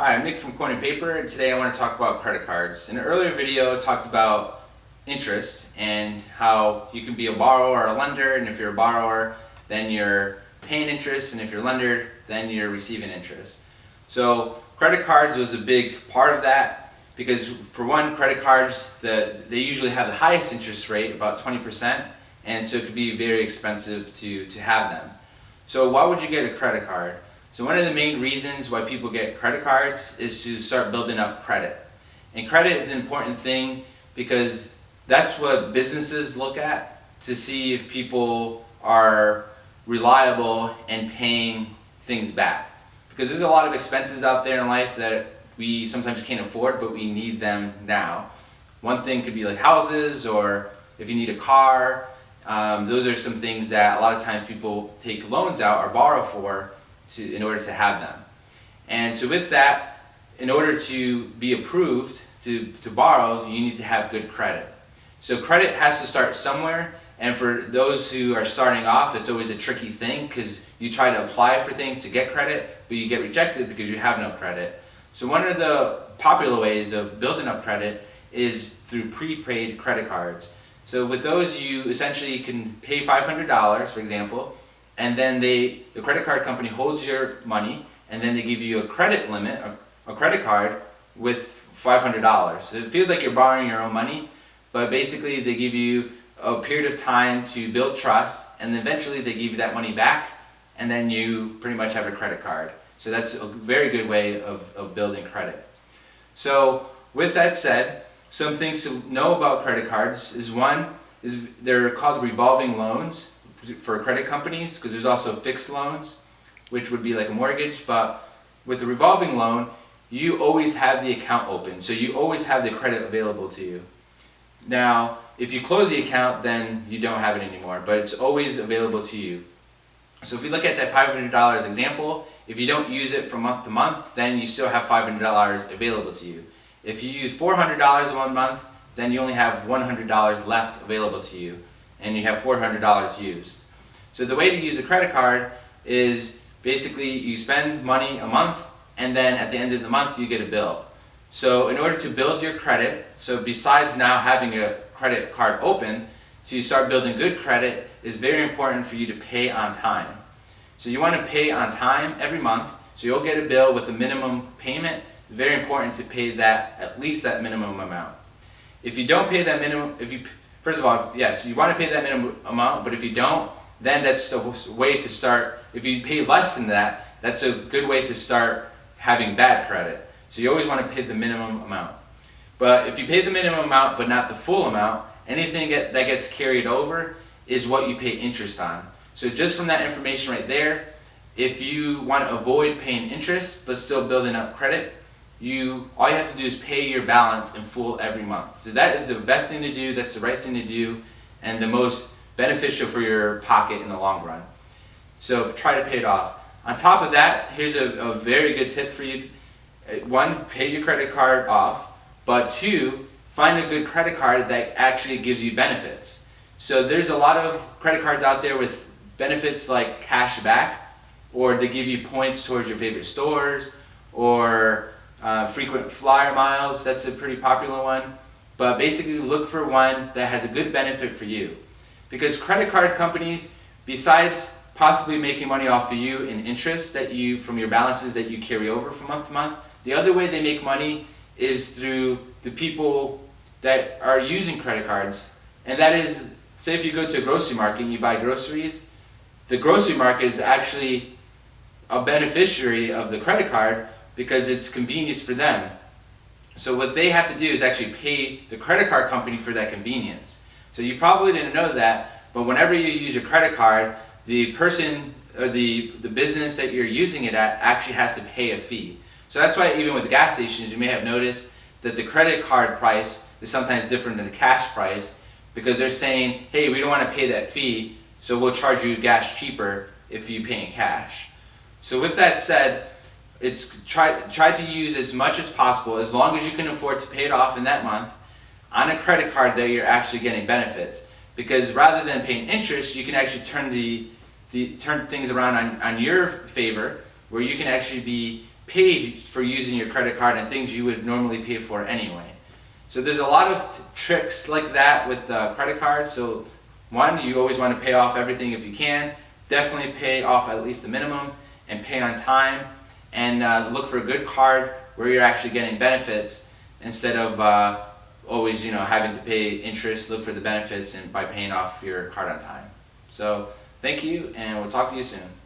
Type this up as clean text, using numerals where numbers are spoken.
Hi, I'm Nick from Coin and Paper, and today I want to talk about credit cards. In an earlier video, I talked about interest and how you can be a borrower or a lender, and if you're a borrower, then you're paying interest, and if you're a lender, then you're receiving interest. So credit cards was a big part of that because, for one, credit cards, they usually have the highest interest rate, about 20%, and so it could be very expensive to have them. So why would you get a credit card? So one of the main reasons why people get credit cards is to start building up credit. And credit is an important thing because that's what businesses look at to see if people are reliable and paying things back. Because there's a lot of expenses out there in life that we sometimes can't afford, but we need them now. One thing could be like houses, or if you need a car. Those are some things that a lot of times people take loans out or borrow for in order to have them. And so with that, in order to be approved to borrow, you need to have good credit. So credit has to start somewhere, and for those who are starting off, it's always a tricky thing because you try to apply for things to get credit, but you get rejected because you have no credit. So one of the popular ways of building up credit is through prepaid credit cards. So with those, you essentially can pay $500, for example, and then the credit card company holds your money, and then they give you a credit limit, a credit card with $500. So it feels like you're borrowing your own money, but basically they give you a period of time to build trust, and then eventually they give you that money back, and then you pretty much have a credit card. So that's a very good way of building credit. So with that said, some things to know about credit cards is they're called revolving loans for credit companies, because there's also fixed loans, which would be like a mortgage, but with a revolving loan, you always have the account open, so you always have the credit available to you. Now, if you close the account, then you don't have it anymore, but it's always available to you. So if we look at that $500 example, if you don't use it from month to month, then you still have $500 available to you. If you use $400 one month, then you only have $100 left available to you, and you have $400 used. So the way to use a credit card is basically you spend money a month, and then at the end of the month you get a bill. So in order to build your credit, so besides now having a credit card open, to start building good credit, it's very important for you to pay on time. So you want to pay on time every month, so you'll get a bill with a minimum payment. It's very important to pay that, at least that minimum amount. If you don't pay that minimum, first of all, yes, you want to pay that minimum amount, but if you don't, then that's a way to start. If you pay less than that, that's a good way to start having bad credit. So you always want to pay the minimum amount. But if you pay the minimum amount but not the full amount, anything that gets carried over is what you pay interest on. So just from that information right there, if you want to avoid paying interest but still building up credit, all you have to do is pay your balance in full every month. So that is the best thing to do, that's the right thing to do, and the most beneficial for your pocket in the long run. So try to pay it off. On top of that, here's a very good tip for you. One, pay your credit card off, but two, find a good credit card that actually gives you benefits. So there's a lot of credit cards out there with benefits like cash back, or they give you points towards your favorite stores, or frequent flyer miles. That's a pretty popular one. But basically look for one that has a good benefit for you. Because credit card companies, besides possibly making money off of you in interest from your balances that you carry over from month to month, the other way they make money is through the people that are using credit cards. And that is, say if you go to a grocery market and you buy groceries, the grocery market is actually a beneficiary of the credit card because it's convenience for them. So what they have to do is actually pay the credit card company for that convenience. So you probably didn't know that, but whenever you use your credit card, the person or the business that you're using it at actually has to pay a fee. So that's why even with gas stations, you may have noticed that the credit card price is sometimes different than the cash price, because they're saying, hey, we don't want to pay that fee, so we'll charge you gas cheaper if you pay in cash. So with that said, it's try to use as much as possible, as long as you can afford to pay it off in that month, on a credit card that you're actually getting benefits. Because rather than paying interest, you can actually turn things around on your favor, where you can actually be paid for using your credit card and things you would normally pay for anyway. So there's a lot of tricks like that with credit cards. So one, you always want to pay off everything if you can. Definitely pay off at least the minimum and pay on time, and look for a good card where you're actually getting benefits instead of always having to pay interest. Look for the benefits and by paying off your card on time. So thank you, and we'll talk to you soon.